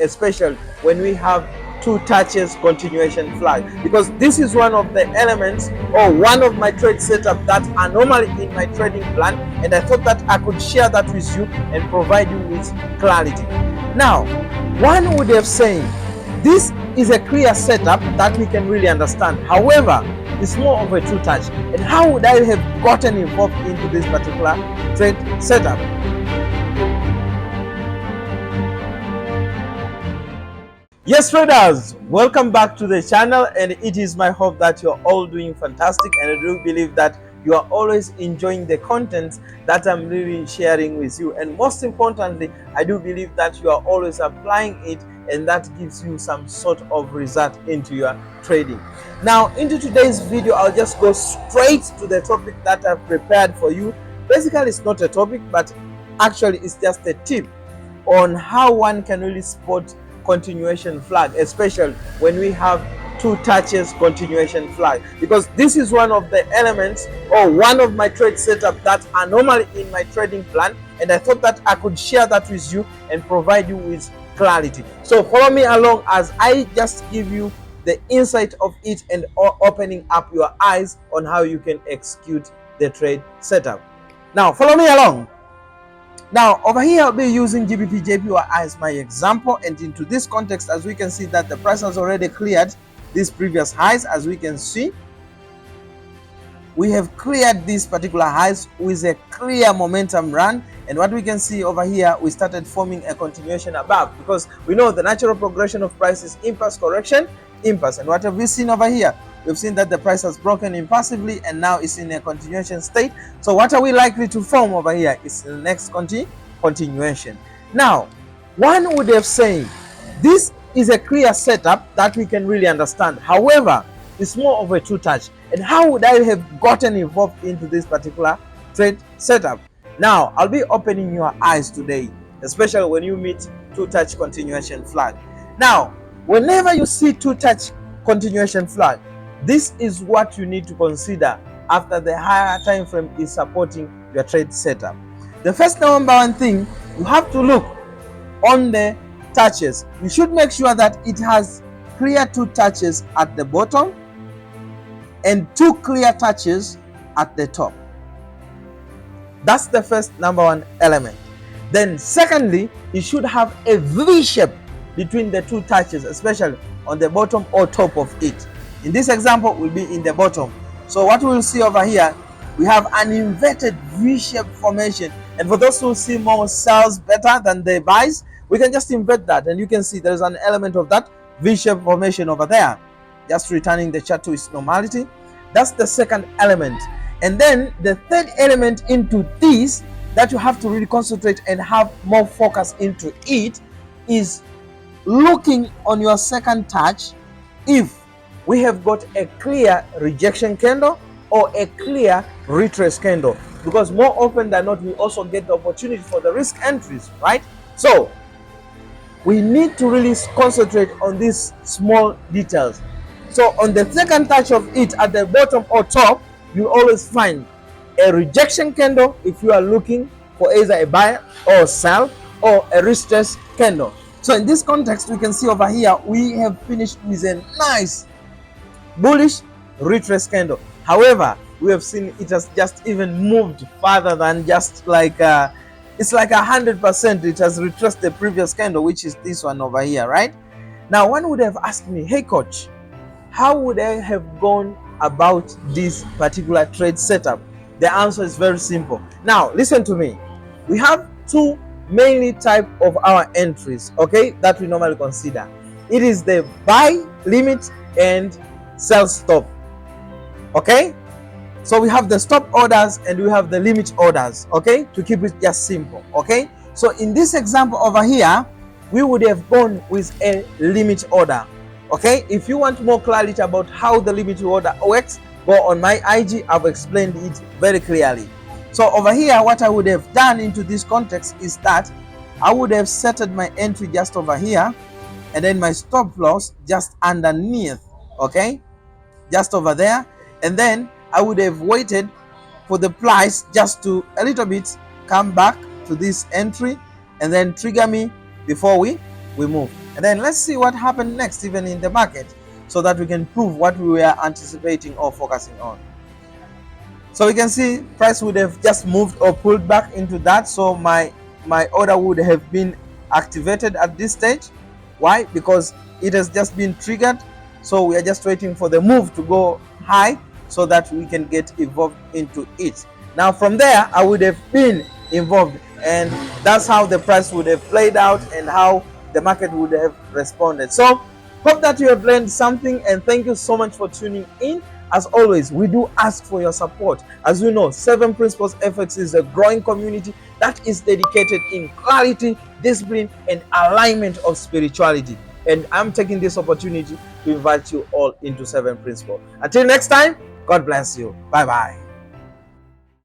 especially when we have two touches continuation flag, because this is one of the elements or one of my trade setup that are normally in my trading plan, and I thought that I could share that with you and provide you with clarity. Now, one would have said this is a clear setup that we can really understand. However, it's more of a two touch. And how would I have gotten involved into this particular trade setup? Yes, traders, welcome back to the channel, and it is my hope that you're all doing fantastic, and I do believe that you are always enjoying the content that I'm really sharing with you. And most importantly, I do believe that you are always applying it, and that gives you some sort of result into your trading. Now, into today's video, I'll just go straight to the topic that I've prepared for you. Basically, it's not a topic, but actually it's just a tip on how one can really spot continuation flag, especially when we have two touches continuation flag, because this is one of the elements or one of my trade setup that are normally in my trading plan, and I thought that I could share that with you and provide you with clarity. So follow me along as I just give you the insight of it and opening up your eyes on how you can execute the trade setup. Now follow me along. Now over here I'll be using GBP JPY as my example, and into this context, as we can see that the price has already cleared these previous highs. As we can see, we have cleared these particular highs with a clear momentum run, and what we can see over here, we started forming a continuation above, because we know the natural progression of price is impulse, correction, impulse. And what have we seen over here? We've seen that the price has broken impulsively and now is in a continuation state. So what are we likely to form over here? Is the next continuation. Now, one would have said this is a clear setup that we can really understand. However, it's more of a two touch. And how would I have gotten involved into this particular trade setup? Now, I'll be opening your eyes today, especially when you meet two touch continuation flag. Now, whenever you see two touch continuation flag, this is what you need to consider after the higher time frame is supporting your trade setup. The first number one thing, you have to look on the touches. You should make sure that it has clear two touches at the bottom and two clear touches at the top. That's the first number one element. Then secondly, it should have a V shape between the two touches, especially on the bottom or top of it. In this example, will be in the bottom. So what we'll see over here, we have an inverted V-shaped formation. And for those who see more sells better than the buys, we can just invert that, and you can see there's an element of that V-shaped formation over there, just returning the chart to its normality. That's the second element. And then the third element into this that you have to really concentrate and have more focus into it is looking on your second touch if we have got a clear rejection candle or a clear retrace candle, because more often than not we also get the opportunity for the risk entries, right? So we need to really concentrate on these small details. So on the second touch of it at the bottom or top, you always find a rejection candle if you are looking for either a buy or sell, or a retrace candle. So in this context, we can see over here we have finished with a nice bullish retrace candle. However, we have seen it has just even moved further than just like it's like 100%. It has retraced the previous candle, which is this one over here, right? Now, one would have asked me, hey coach, how would I have gone about this particular trade setup? The answer is very simple. Now, listen to me. We have two mainly type of our entries, okay, that we normally consider. It is the buy limit and sell stop. Okay, so we have the stop orders and we have the limit orders, okay, to keep it just simple. Okay, so in this example over here, we would have gone with a limit order. Okay, if you want more clarity about how the limit order works, go on my IG. I've explained it very clearly. So over here, what I would have done into this context is that I would have set my entry just over here, and then my stop loss just underneath, okay, just over there. And then I would have waited for the price just to a little bit come back to this entry and then trigger me before we move. And then let's see what happened next, even in the market, so that we can prove what we were anticipating or focusing on. So we can see price would have just moved or pulled back into that. So my order would have been activated at this stage. Why? Because it has just been triggered. So we are just waiting for the move to go high so that we can get involved into it. Now from there, I would have been involved, and that's how the price would have played out and how the market would have responded. So hope that you have learned something, and thank you so much for tuning in. As always, we do ask for your support. As you know, 7 Principles FX is a growing community that is dedicated in clarity, discipline, and alignment of spirituality. And I'm taking this opportunity to invite you all into 7 Principles. Until next time, God bless you. Bye bye.